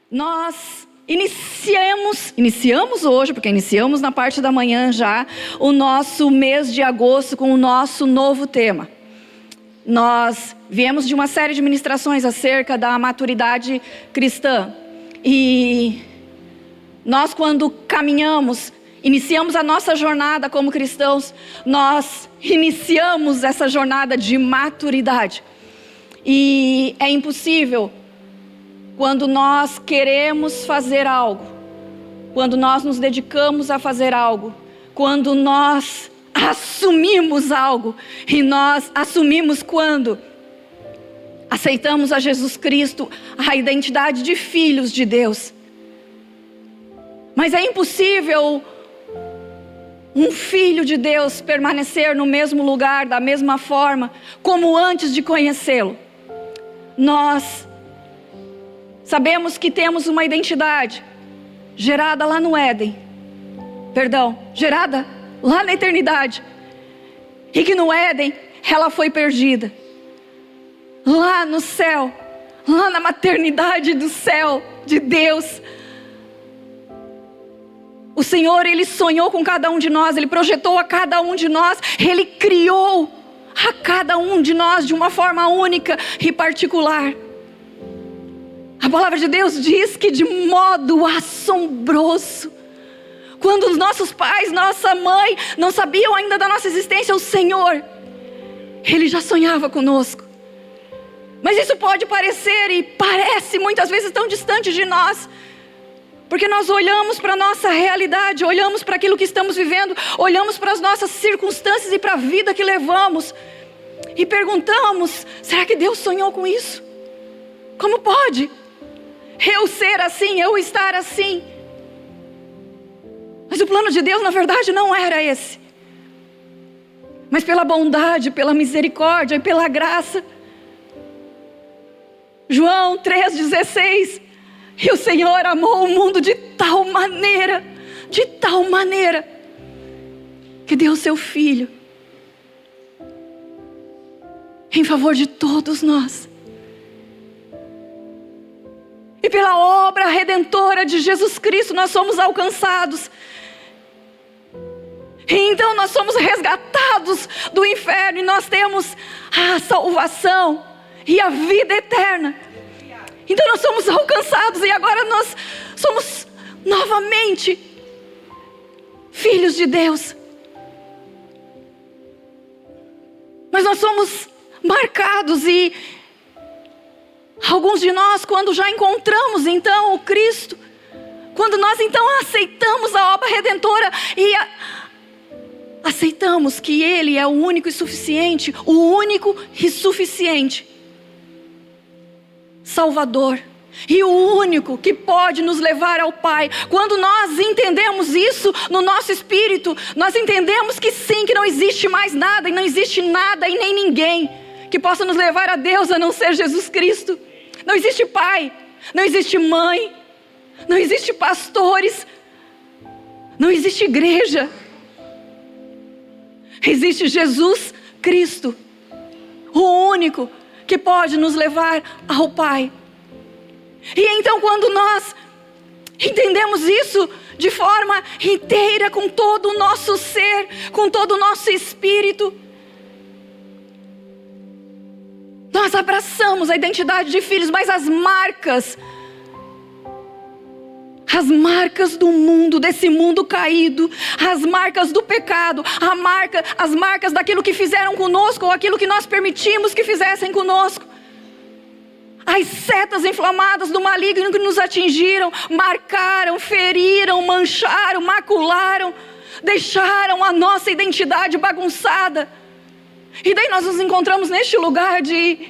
Nós iniciamos hoje, porque iniciamos na parte da manhã já, o nosso mês de agosto com o nosso novo tema. Nós viemos de uma série de ministrações acerca da maturidade cristã. E nós, quando iniciamos a nossa jornada como cristãos, nós iniciamos essa jornada de maturidade. E é impossível, quando nós queremos fazer algo, quando nós nos dedicamos a fazer algo, quando nós assumimos algo, e nós assumimos quando aceitamos a Jesus Cristo, a identidade de filhos de Deus. Mas é impossível um filho de Deus permanecer no mesmo lugar, da mesma forma, como antes de conhecê-lo. Nós sabemos que temos uma identidade gerada lá no Éden. Gerada lá na eternidade. E que no Éden ela foi perdida. Lá no céu, lá na maternidade do céu de Deus, o Senhor, Ele sonhou com cada um de nós, Ele projetou a cada um de nós, Ele criou a cada um de nós de uma forma única e particular. A palavra de Deus diz que de modo assombroso, quando os nossos pais, nossa mãe não sabiam ainda da nossa existência, o Senhor, Ele já sonhava conosco. Mas isso pode parecer e parece muitas vezes tão distante de nós, porque nós olhamos para a nossa realidade, olhamos para aquilo que estamos vivendo, olhamos para as nossas circunstâncias e para a vida que levamos, e perguntamos, será que Deus sonhou com isso? Como pode eu ser assim, eu estar assim? Mas o plano de Deus na verdade não era esse. Mas pela bondade, pela misericórdia e pela graça, João 3,16, e o Senhor amou o mundo de tal maneira, que deu o seu Filho, em favor de todos nós. E pela obra redentora de Jesus Cristo, nós somos alcançados. E então nós somos resgatados do inferno, e nós temos a salvação e a vida eterna. Então nós somos alcançados, e agora nós somos novamente filhos de Deus. Mas nós somos marcados, e alguns de nós, quando já encontramos então o Cristo, quando nós então aceitamos a obra redentora e aceitamos que Ele é o único e suficiente, Salvador, e o único que pode nos levar ao Pai. Quando nós entendemos isso no nosso espírito, nós entendemos que sim, que não existe mais nada, e não existe nada e nem ninguém que possa nos levar a Deus a não ser Jesus Cristo. Não existe pai, não existe mãe, não existe pastores, não existe igreja. Existe Jesus Cristo, o único que pode nos levar ao Pai. E então, quando nós entendemos isso de forma inteira, com todo o nosso ser, com todo o nosso espírito, nós abraçamos a identidade de filhos. Mas as marcas do mundo, desse mundo caído, as marcas do pecado, as marcas daquilo que fizeram conosco, ou aquilo que nós permitimos que fizessem conosco, as setas inflamadas do maligno que nos atingiram, marcaram, feriram, mancharam, macularam, deixaram a nossa identidade bagunçada. E daí nós nos encontramos neste lugar de: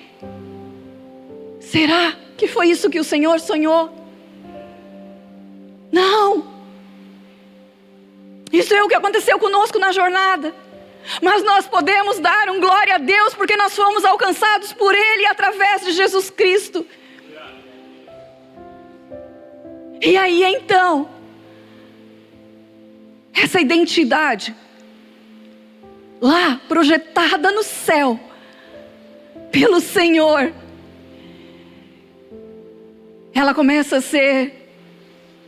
será que foi isso que o Senhor sonhou? Não. Isso é o que aconteceu conosco na jornada. Mas nós podemos dar um glória a Deus, porque nós fomos alcançados por Ele através de Jesus Cristo. E aí então, essa identidade lá projetada no céu pelo Senhor, ela começa a ser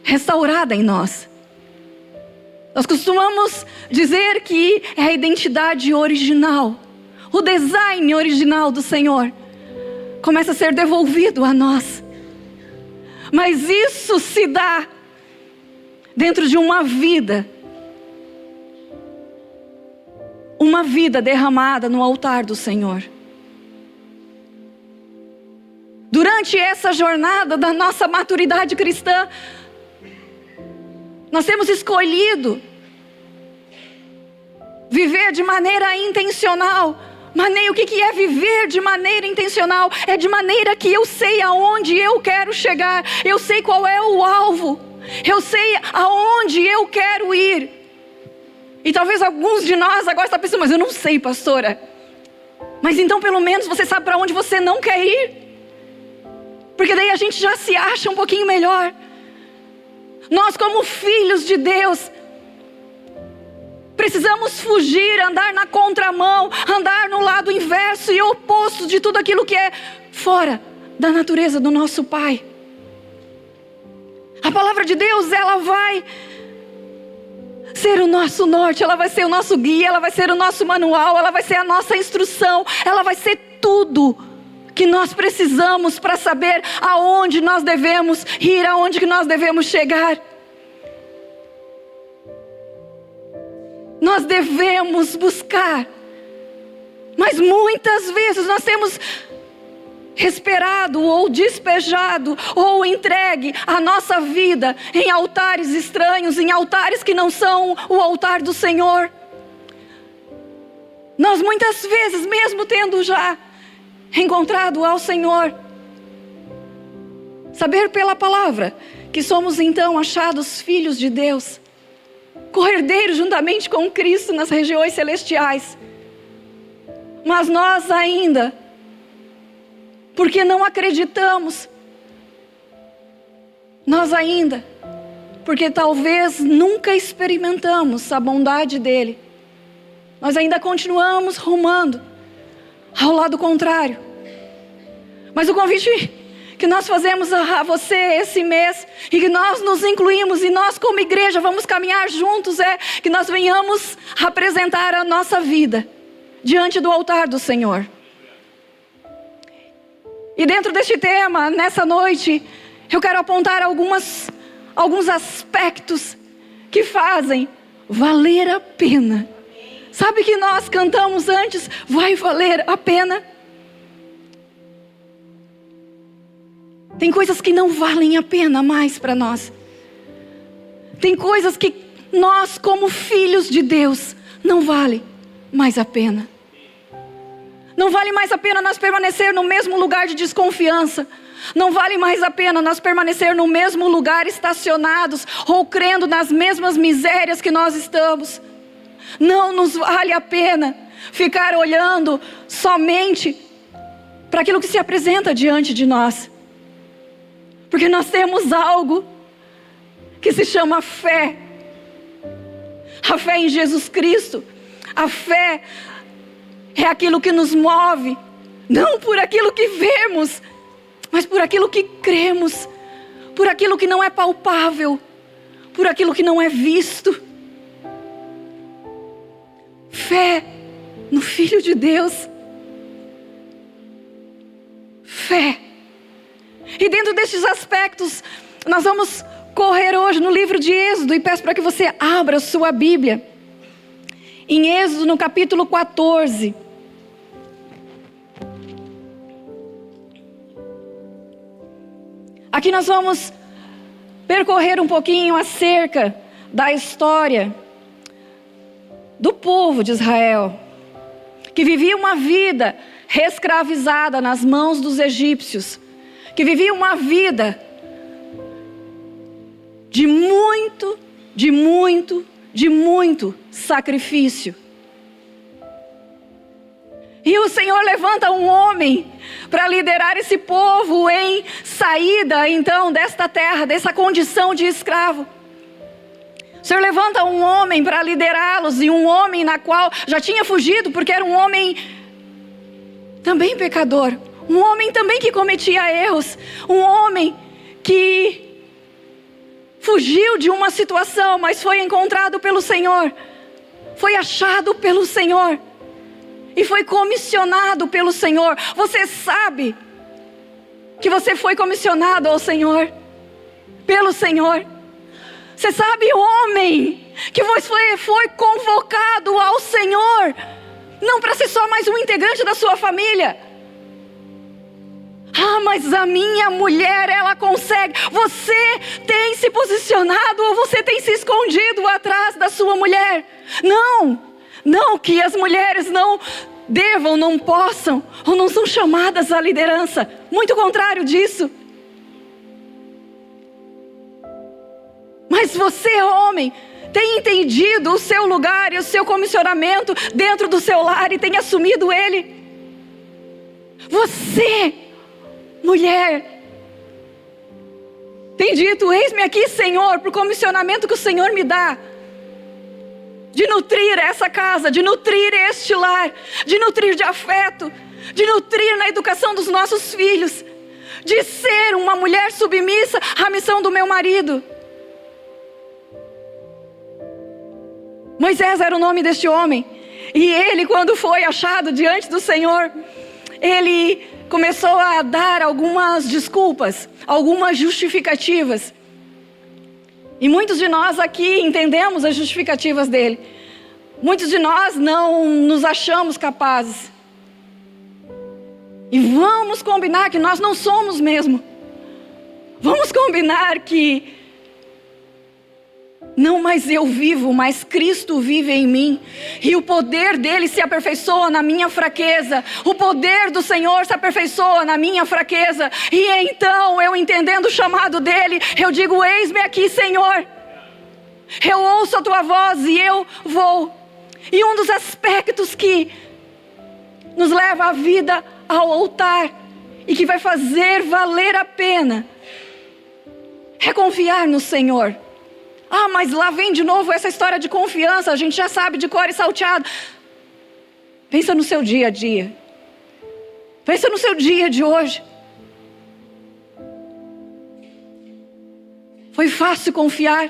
restaurada em nós. Nós costumamos dizer que é a identidade original, o design original do Senhor começa a ser devolvido a nós. Mas isso se dá dentro de uma vida derramada no altar do Senhor. Durante essa jornada da nossa maturidade cristã, nós temos escolhido viver de maneira intencional. Mas nem o que é viver de maneira intencional? É de maneira que eu sei aonde eu quero chegar. Eu sei qual é o alvo. Eu sei aonde eu quero ir. E talvez alguns de nós agora estão pensando, mas eu não sei, pastora. Mas então pelo menos você sabe para onde você não quer ir. Porque daí a gente já se acha um pouquinho melhor. Nós como filhos de Deus, precisamos fugir, andar na contramão, andar no lado inverso e oposto de tudo aquilo que é fora da natureza do nosso Pai. A palavra de Deus, ela vai ser o nosso norte, ela vai ser o nosso guia, ela vai ser o nosso manual, ela vai ser a nossa instrução, ela vai ser tudo que nós precisamos para saber aonde nós devemos ir, aonde que nós devemos chegar. Nós devemos buscar, mas muitas vezes nós temos esperado ou despejado ou entregue a nossa vida em altares estranhos, em altares que não são o altar do Senhor. Nós muitas vezes, mesmo tendo já encontrado ao Senhor, saber pela palavra que somos então achados filhos de Deus, co-herdeiros juntamente com Cristo nas regiões celestiais. Mas nós ainda, porque não acreditamos, nós ainda, porque talvez nunca experimentamos a bondade dEle, nós ainda continuamos rumando ao lado contrário. Mas o convite que nós fazemos a você esse mês, e que nós nos incluímos, e nós como igreja vamos caminhar juntos, é que nós venhamos apresentar a nossa vida diante do altar do Senhor. E dentro deste tema, nessa noite, eu quero apontar alguns aspectos que fazem valer a pena. Sabe que nós cantamos antes, vai valer a pena? Tem coisas que não valem a pena mais para nós. Tem coisas que nós, como filhos de Deus, não vale mais a pena. Não vale mais a pena nós permanecer no mesmo lugar de desconfiança. Não vale mais a pena nós permanecer no mesmo lugar estacionados ou crendo nas mesmas misérias que nós estamos. Não nos vale a pena ficar olhando somente para aquilo que se apresenta diante de nós. Porque nós temos algo que se chama fé. A fé em Jesus Cristo. A fé é aquilo que nos move, não por aquilo que vemos, mas por aquilo que cremos, por aquilo que não é palpável, por aquilo que não é visto. Fé no Filho de Deus. Fé. E dentro destes aspectos, nós vamos correr hoje no livro de Êxodo, e peço para que você abra a sua Bíblia. Em Êxodo, no capítulo 14. Aqui nós vamos percorrer um pouquinho acerca da história do povo de Israel, que vivia uma vida escravizada nas mãos dos egípcios, que vivia uma vida de muito sacrifício. E o Senhor levanta um homem para liderar esse povo em saída então desta terra, dessa condição de escravo. O Senhor levanta um homem para liderá-los, e um homem na qual já tinha fugido, porque era um homem também pecador, um homem também que cometia erros, um homem que fugiu de uma situação, mas foi encontrado pelo Senhor, foi achado pelo Senhor e foi comissionado pelo Senhor. Você sabe que você foi comissionado ao Senhor, pelo Senhor. Você sabe, homem, que você foi convocado ao Senhor, não para ser só mais um integrante da sua família. Ah, mas a minha mulher, ela consegue. Você tem se posicionado ou você tem se escondido atrás da sua mulher? Não que as mulheres não devam, não possam, ou não são chamadas à liderança. Muito contrário disso. Mas você, homem, tem entendido o seu lugar e o seu comissionamento dentro do seu lar e tem assumido ele? Você, mulher, tem dito: eis-me aqui, Senhor, para o comissionamento que o Senhor me dá, de nutrir essa casa, de nutrir este lar, de nutrir de afeto, de nutrir na educação dos nossos filhos, de ser uma mulher submissa à missão do meu marido. Moisés era o nome deste homem, e ele, quando foi achado diante do Senhor, ele começou a dar algumas desculpas, algumas justificativas. E muitos de nós aqui entendemos as justificativas dele. Muitos de nós não nos achamos capazes. E vamos combinar que nós não somos mesmo. Vamos combinar que não mais eu vivo, mas Cristo vive em mim. E o poder dele se aperfeiçoa na minha fraqueza. O poder do Senhor se aperfeiçoa na minha fraqueza. E então, eu entendendo o chamado dele, eu digo: eis-me aqui, Senhor. Eu ouço a tua voz e eu vou. E um dos aspectos que nos leva a vida ao altar e que vai fazer valer a pena é confiar no Senhor. Ah, mas lá vem de novo essa história de confiança, a gente já sabe de cor e salteado. Pensa no seu dia a dia. Pensa no seu dia de hoje. Foi fácil confiar.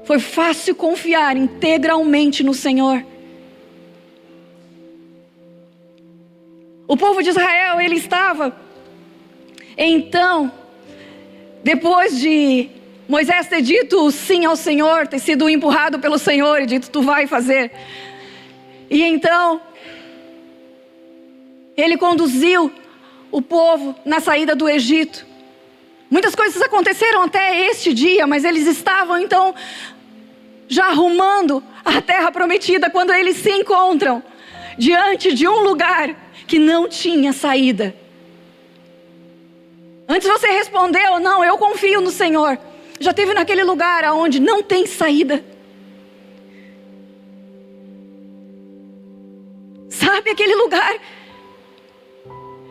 Foi fácil confiar integralmente no Senhor. O povo de Israel, ele estava, então, depois de Moisés ter dito sim ao Senhor, ter sido empurrado pelo Senhor e dito: tu vai fazer. E então, ele conduziu o povo na saída do Egito. Muitas coisas aconteceram até este dia, mas eles estavam então já arrumando a terra prometida quando eles se encontram diante de um lugar que não tinha saída. Antes você respondeu: não, eu confio no Senhor. Já esteve naquele lugar onde não tem saída? Sabe aquele lugar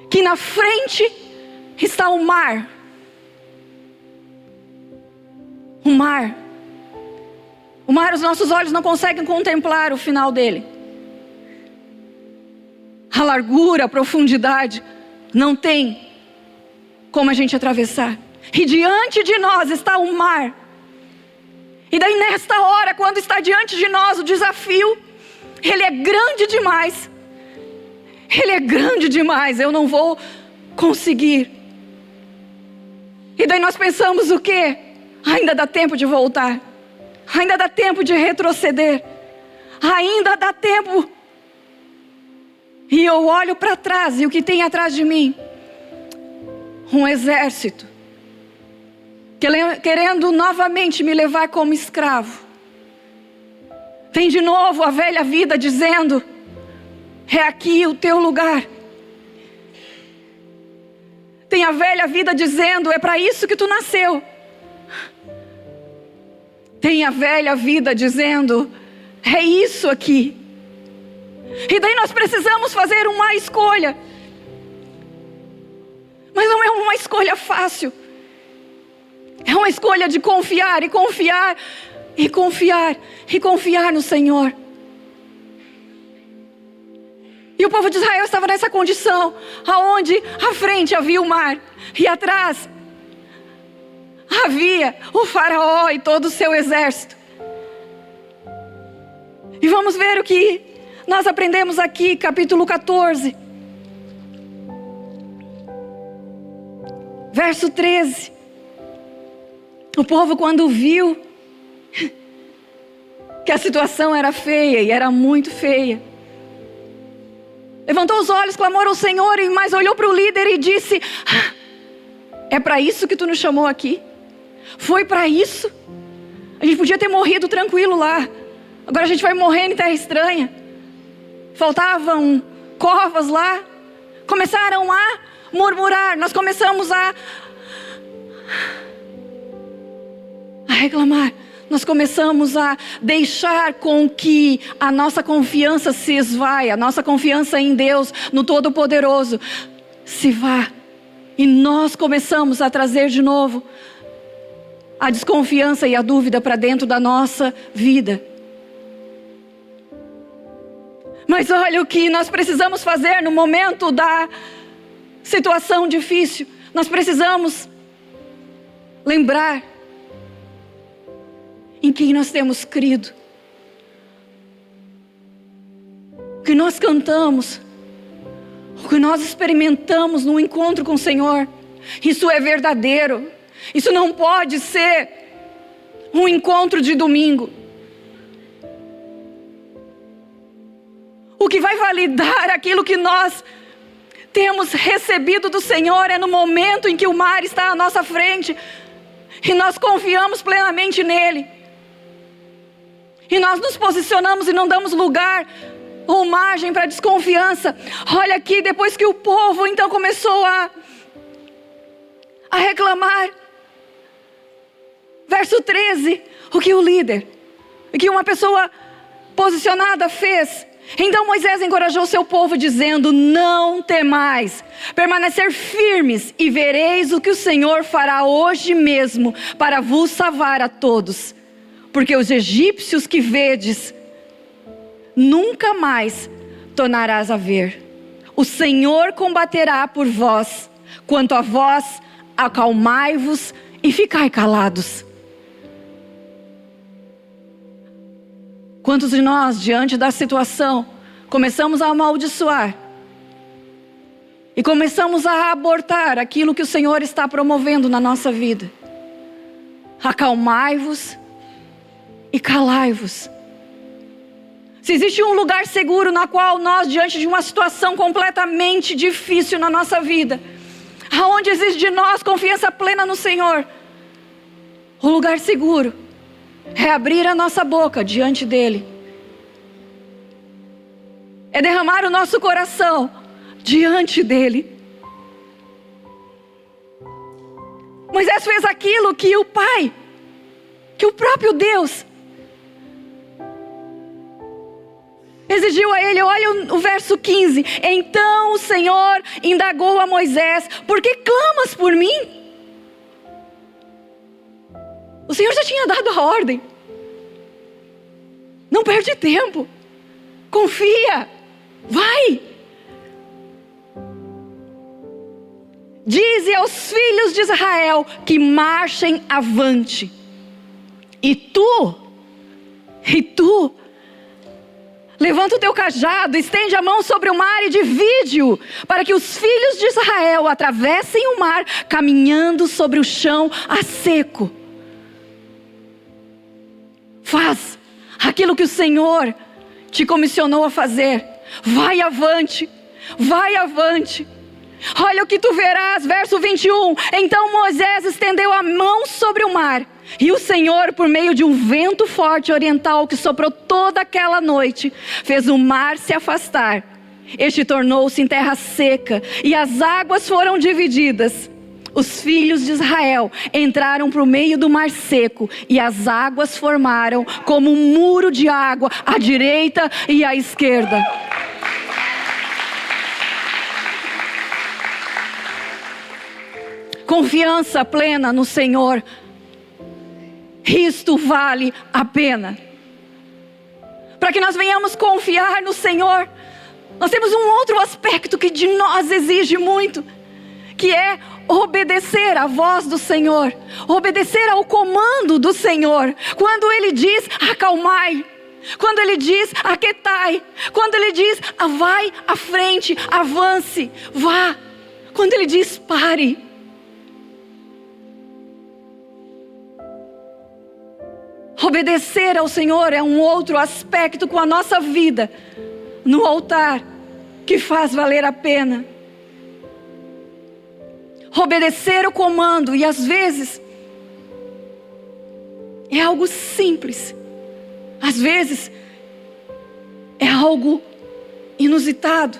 que na frente está o mar? O mar. O mar, os nossos olhos não conseguem contemplar o final dele. A largura, a profundidade, não tem como a gente atravessar. E diante de nós está o mar. E daí nesta hora, quando está diante de nós o desafio, ele é grande demais. Ele é grande demais, eu não vou conseguir. E daí nós pensamos o quê? Ainda dá tempo de voltar. Ainda dá tempo de retroceder. Ainda dá tempo. E eu olho para trás, e o que tem atrás de mim? Um exército querendo novamente me levar como escravo. Tem de novo a velha vida dizendo: é aqui o teu lugar. Tem a velha vida dizendo: é para isso que tu nasceu. Tem a velha vida dizendo: é isso aqui. E daí nós precisamos fazer uma escolha. Mas não é uma escolha fácil. É uma escolha de confiar e confiar e confiar e confiar no Senhor. E o povo de Israel estava nessa condição, aonde à frente havia o mar e atrás havia o faraó e todo o seu exército. E vamos ver o que nós aprendemos aqui, capítulo 14. Verso 13. O povo, quando viu que a situação era feia, e era muito feia, levantou os olhos, clamou ao Senhor, mas olhou para o líder e disse: é para isso que tu nos chamou aqui? Foi para isso? A gente podia ter morrido tranquilo lá. Agora a gente vai morrer em terra estranha. Faltavam covas lá. Começaram a murmurar. Nós começamos a reclamar. Nós começamos a deixar com que a nossa confiança se esvaia. A nossa confiança em Deus, no Todo-Poderoso, se vá. E nós começamos a trazer de novo a desconfiança e a dúvida para dentro da nossa vida. Mas olha o que nós precisamos fazer no momento da situação difícil. Nós precisamos lembrar em quem nós temos crido. O que nós cantamos, o que nós experimentamos no encontro com o Senhor, isso é verdadeiro. Isso não pode ser um encontro de domingo. O que vai validar aquilo que nós temos recebido do Senhor é no momento em que o mar está à nossa frente e nós confiamos plenamente nele. E nós nos posicionamos e não damos lugar ou margem para desconfiança. Olha aqui, depois que o povo então começou a reclamar. Verso 13, o que o líder, o que uma pessoa posicionada fez. Então Moisés encorajou seu povo dizendo: não temais, permanecer firmes e vereis o que o Senhor fará hoje mesmo para vos salvar a todos. Porque os egípcios que vedes, nunca mais tornarás a ver. O Senhor combaterá por vós. Quanto a vós, acalmai-vos e ficai calados. Quantos de nós, diante da situação, começamos a amaldiçoar e começamos a abortar aquilo que o Senhor está promovendo na nossa vida? Acalmai-vos e calai-vos. Se existe um lugar seguro na qual nós, diante de uma situação completamente difícil na nossa vida, aonde existe de nós confiança plena no Senhor, o lugar seguro é abrir a nossa boca diante dele. É derramar o nosso coração diante dele. Moisés fez aquilo que o Pai, que o próprio Deus exigiu a ele. Olha o verso 15. Então o Senhor indagou a Moisés: por que clamas por mim? O Senhor já tinha dado a ordem. Não perde tempo. Confia. Vai. Dize aos filhos de Israel que marchem avante. E tu, levanta o teu cajado, estende a mão sobre o mar e divide-o, para que os filhos de Israel atravessem o mar, caminhando sobre o chão a seco. Faz aquilo que o Senhor te comissionou a fazer. Vai avante, vai avante. Olha o que tu verás, verso 21. Então Moisés estendeu a mão sobre o mar, e o Senhor, por meio de um vento forte oriental que soprou toda aquela noite, fez o mar se afastar. Este tornou-se em terra seca, e as águas foram divididas. Os filhos de Israel entraram para o meio do mar seco, e as águas formaram como um muro de água à direita e à esquerda. Confiança plena no Senhor. Isto vale a pena. Para que nós venhamos confiar no Senhor, nós temos um outro aspecto que de nós exige muito, que é obedecer à voz do Senhor, obedecer ao comando do Senhor. Quando Ele diz: acalmai, quando Ele diz: aquietai, quando Ele diz: vai à frente, avance, vá, quando Ele diz: pare. Obedecer ao Senhor é um outro aspecto com a nossa vida no altar que faz valer a pena. Obedecer o comando, e às vezes é algo simples, às vezes é algo inusitado,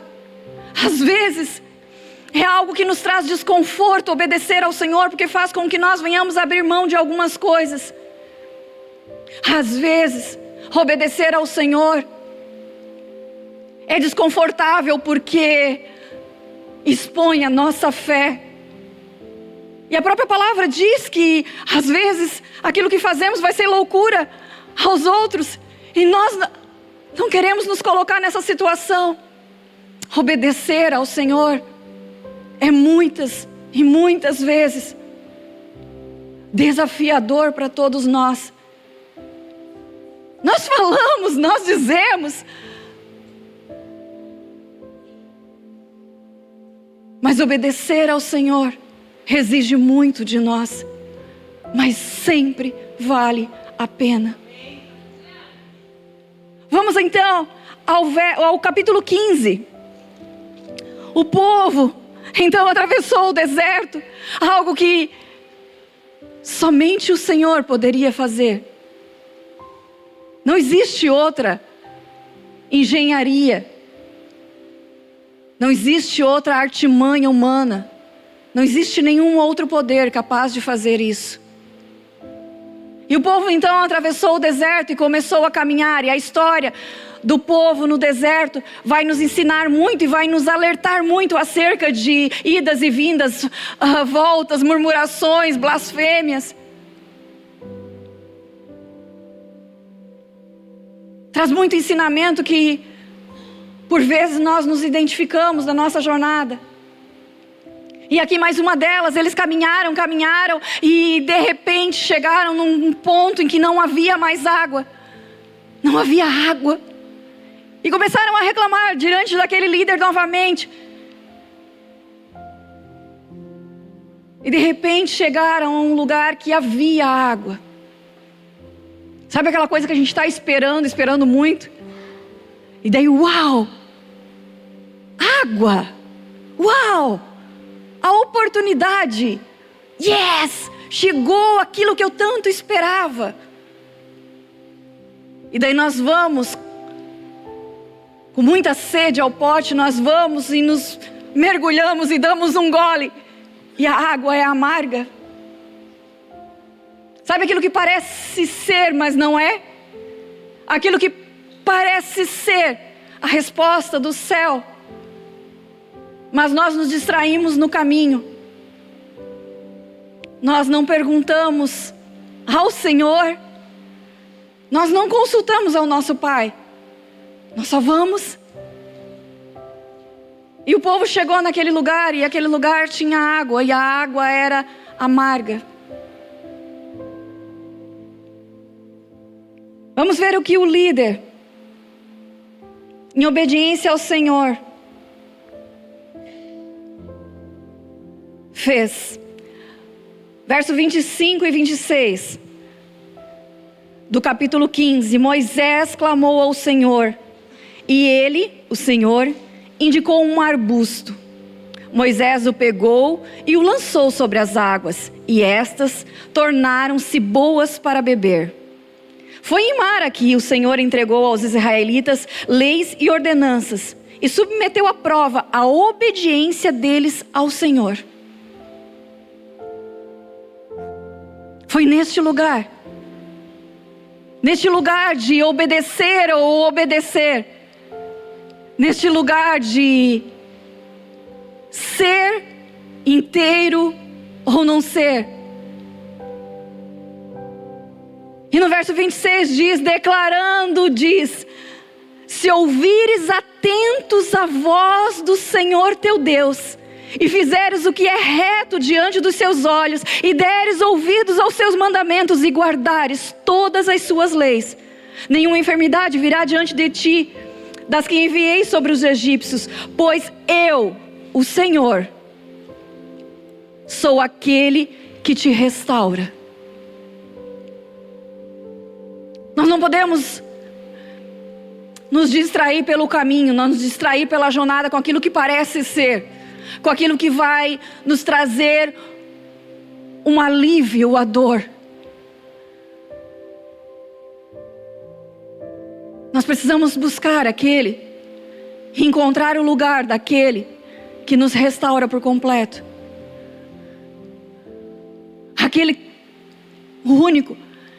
às vezes é algo que nos traz desconforto. Obedecer ao Senhor, porque faz com que nós venhamos abrir mão de algumas coisas. Às vezes, obedecer ao Senhor é desconfortável porque expõe a nossa fé. E a própria palavra diz que, às vezes, aquilo que fazemos vai ser loucura aos outros. E nós não queremos nos colocar nessa situação. Obedecer ao Senhor é muitas e muitas vezes desafiador para todos nós. Nós falamos, nós dizemos, mas obedecer ao Senhor exige muito de nós, mas sempre vale a pena. Vamos então ao capítulo 15. O povo então atravessou o deserto, algo que somente o Senhor poderia fazer. Não existe outra engenharia, não existe outra artimanha humana, não existe nenhum outro poder capaz de fazer isso. E o povo então atravessou o deserto e começou a caminhar. E a história do povo no deserto vai nos ensinar muito e vai nos alertar muito acerca de idas e vindas, voltas, murmurações, blasfêmias. Traz muito ensinamento que, por vezes, nós nos identificamos na nossa jornada. E aqui mais uma delas: eles caminharam e de repente chegaram num ponto em que não havia mais água. Não havia água. E começaram a reclamar diante daquele líder novamente. E de repente chegaram a um lugar que havia água. Sabe aquela coisa que a gente está esperando muito? E daí, uau! Água! Uau! A oportunidade! Yes! Chegou aquilo que eu tanto esperava. E daí nós vamos, com muita sede ao pote, nós vamos e nos mergulhamos e damos um gole. E a água é amarga. Sabe aquilo que parece ser, mas não é? Aquilo que parece ser a resposta do céu. Mas nós nos distraímos no caminho. Nós não perguntamos ao Senhor. Nós não consultamos ao nosso Pai. Nós só vamos. E o povo chegou naquele lugar, e aquele lugar tinha água, e a água era amarga. Vamos ver o que o líder, em obediência ao Senhor, fez. Verso 25 e 26 do capítulo 15. Moisés clamou ao Senhor, e ele, o Senhor, indicou um arbusto. Moisés o pegou e o lançou sobre as águas, e estas tornaram-se boas para beber. Foi em Mara que o Senhor entregou aos israelitas leis e ordenanças, e submeteu à prova a obediência deles ao Senhor. Foi neste lugar de obedecer ou obedecer, neste lugar de ser inteiro ou não ser. E no verso 26 diz, diz: se ouvires atentos a voz do Senhor teu Deus, e fizeres o que é reto diante dos seus olhos, e deres ouvidos aos seus mandamentos, e guardares todas as suas leis, nenhuma enfermidade virá diante de ti, das que enviei sobre os egípcios, pois eu, o Senhor, sou aquele que te restaura. Nós não podemos nos distrair pelo caminho, não nos distrair pela jornada com aquilo que parece ser, com aquilo que vai nos trazer um alívio à dor. Nós precisamos buscar aquele, encontrar o lugar daquele que nos restaura por completo. Aquele, o único,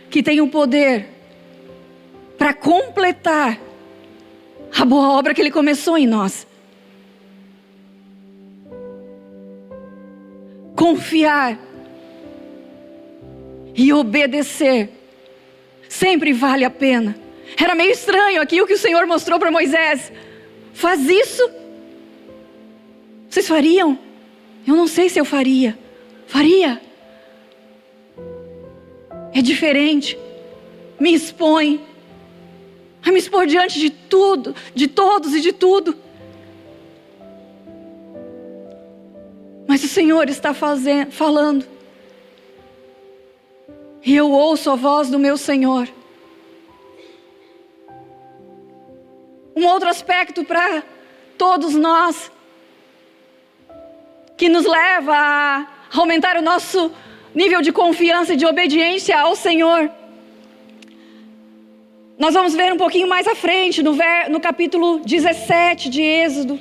que tem o poder para completar a boa obra que Ele começou em nós. Confiar e obedecer sempre vale a pena. Era meio estranho aqui o que o Senhor mostrou para Moisés. Faz isso. Vocês fariam? Eu não sei se eu faria. Faria. É diferente. Me expõe. A me expor diante de tudo, de todos e de tudo. Mas o Senhor está falando. E eu ouço a voz do meu Senhor. Um outro aspecto para todos nós, que nos leva a aumentar o nosso nível de confiança e de obediência ao Senhor. Nós vamos ver um pouquinho mais à frente, no capítulo 17 de Êxodo.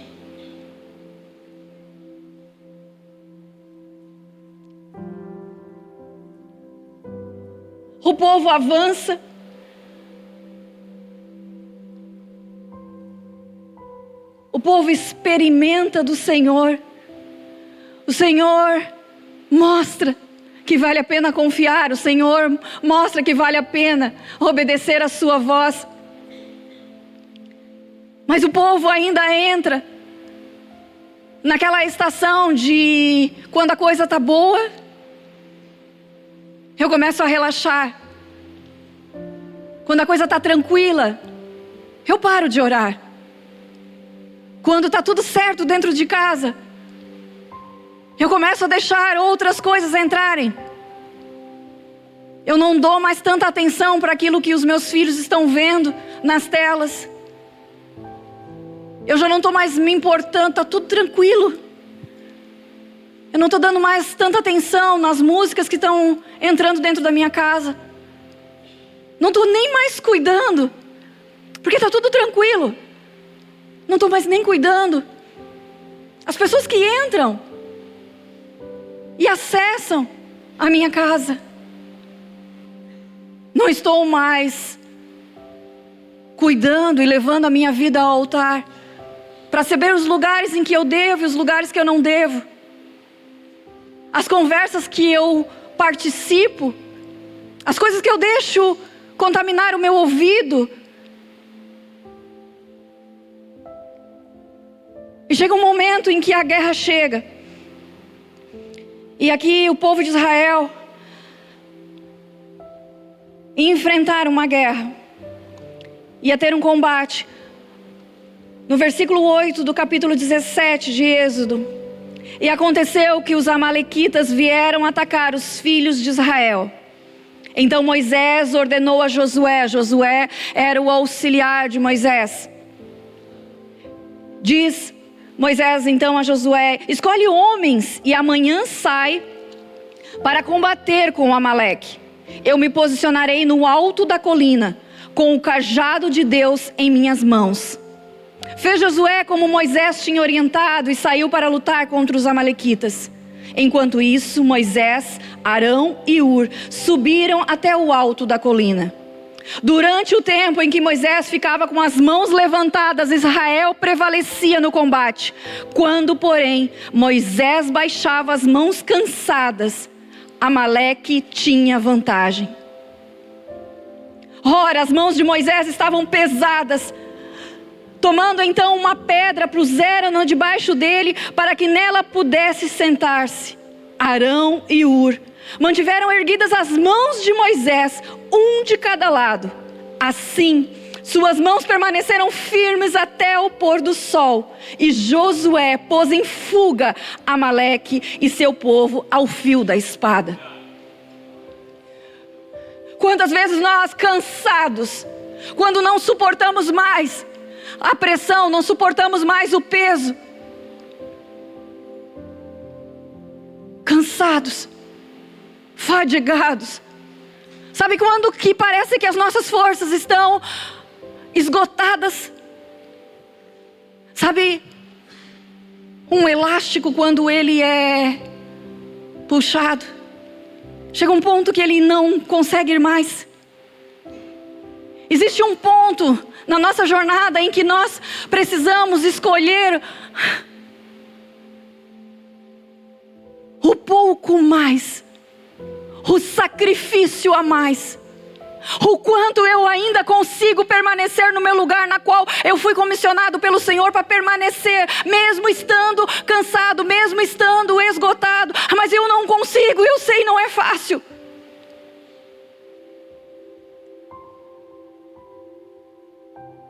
O povo avança. O povo experimenta do Senhor. O Senhor mostra que vale a pena confiar. O Senhor mostra que vale a pena obedecer a sua voz. Mas o povo ainda entra naquela estação de quando a coisa está boa, eu começo a relaxar. Quando a coisa está tranquila, eu paro de orar. Quando está tudo certo dentro de casa, eu começo a deixar outras coisas entrarem. Eu não dou mais tanta atenção para aquilo que os meus filhos estão vendo nas telas. Eu já não estou mais me importando, está tudo tranquilo. Eu não estou dando mais tanta atenção nas músicas que estão entrando dentro da minha casa. Não estou nem mais cuidando, porque está tudo tranquilo. Não estou mais nem cuidando. As pessoas que entram e acessam a minha casa, não estou mais cuidando e levando a minha vida ao altar, para saber os lugares em que eu devo e os lugares que eu não devo. As conversas que eu participo, as coisas que eu deixo contaminar o meu ouvido. E chega um momento em que a guerra chega. E aqui o povo de Israel ia enfrentar uma guerra. Ia ter um combate. No versículo 8 do capítulo 17 de Êxodo. E aconteceu que os amalequitas vieram atacar os filhos de Israel. Então Moisés ordenou a Josué. Josué era o auxiliar de Moisés. Diz Moisés então a Josué: escolhe homens e amanhã sai para combater com Amaleque. Eu me posicionarei no alto da colina, com o cajado de Deus em minhas mãos. Fez Josué como Moisés tinha orientado e saiu para lutar contra os amalequitas. Enquanto isso, Moisés, Arão e Hur subiram até o alto da colina. Durante o tempo em que Moisés ficava com as mãos levantadas, Israel prevalecia no combate. Quando, porém, Moisés baixava as mãos cansadas, Amaleque tinha vantagem. Ora, as mãos de Moisés estavam pesadas, Tomando então uma pedra, puseram-na debaixo dele, para que nela pudesse sentar-se. Arão e Hur mantiveram erguidas as mãos de Moisés, um de cada lado. Assim, suas mãos permaneceram firmes até o pôr do sol. E Josué pôs em fuga Amaleque e seu povo ao fio da espada. Quantas vezes nós, cansados, quando não suportamos mais a pressão, não suportamos mais o peso, cansados, fadigados, sabe quando que parece que as nossas forças estão esgotadas? Sabe, um elástico quando ele é puxado, chega um ponto que ele não consegue ir mais. Existe um ponto na nossa jornada em que nós precisamos escolher o pouco mais, o sacrifício a mais. O quanto eu ainda consigo permanecer no meu lugar na qual eu fui comissionado pelo Senhor para permanecer, mesmo estando cansado, mesmo estando esgotado. Mas eu não consigo, eu sei, não é fácil.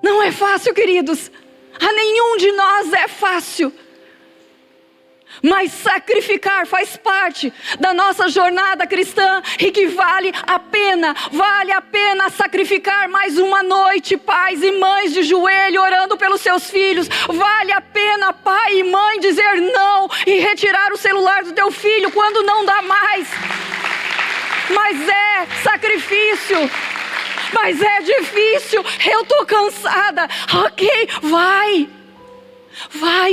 Não é fácil, queridos. A nenhum de nós é fácil. Mas sacrificar faz parte da nossa jornada cristã e que vale a pena sacrificar mais uma noite, pais e mães de joelho orando pelos seus filhos. Vale a pena, pai e mãe, dizer não e retirar o celular do teu filho quando não dá mais. Mas é sacrifício. Mas é difícil, eu estou cansada. Ok, vai,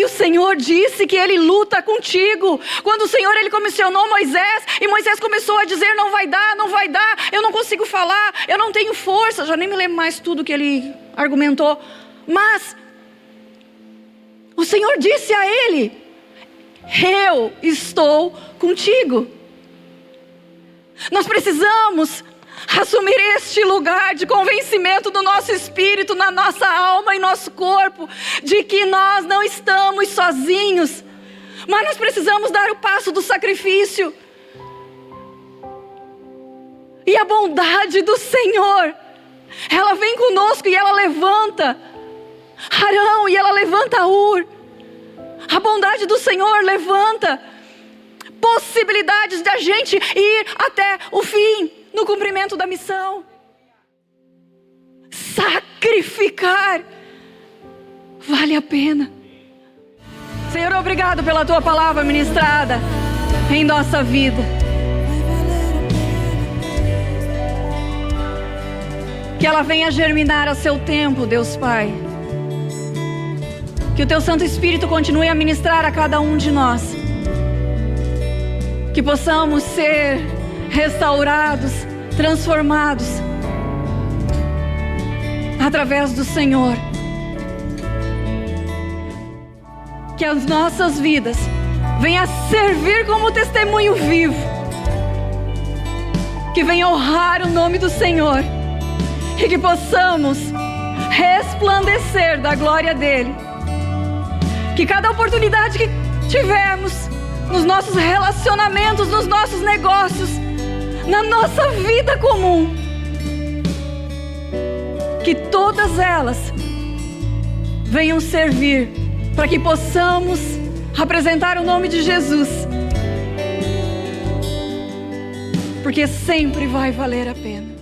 o Senhor disse que Ele luta contigo. Quando o Senhor Ele comissionou Moisés, e Moisés começou a dizer, não vai dar, eu não consigo falar, eu não tenho força. Já nem me lembro mais tudo que ele argumentou. Mas o Senhor disse a ele, eu estou contigo. Nós precisamos assumir este lugar de convencimento do nosso espírito, na nossa alma e nosso corpo, de que nós não estamos sozinhos, mas nós precisamos dar o passo do sacrifício. E a bondade do Senhor, ela vem conosco e ela levanta Arão e ela levanta Hur. A bondade do Senhor levanta possibilidades da gente ir até o fim, no cumprimento da missão. Sacrificar vale a pena. Senhor, obrigado pela tua palavra ministrada em nossa vida. Que ela venha germinar a seu tempo, Deus Pai. Que o teu Santo Espírito continue a ministrar a cada um de nós. Que possamos ser restaurados, transformados através do Senhor. Que as nossas vidas venham a servir como testemunho vivo, que venha honrar o nome do Senhor e que possamos resplandecer da glória dele. Que cada oportunidade que tivermos nos nossos relacionamentos, nos nossos negócios, na nossa vida comum, que todas elas venham servir para que possamos apresentar o nome de Jesus, porque sempre vai valer a pena.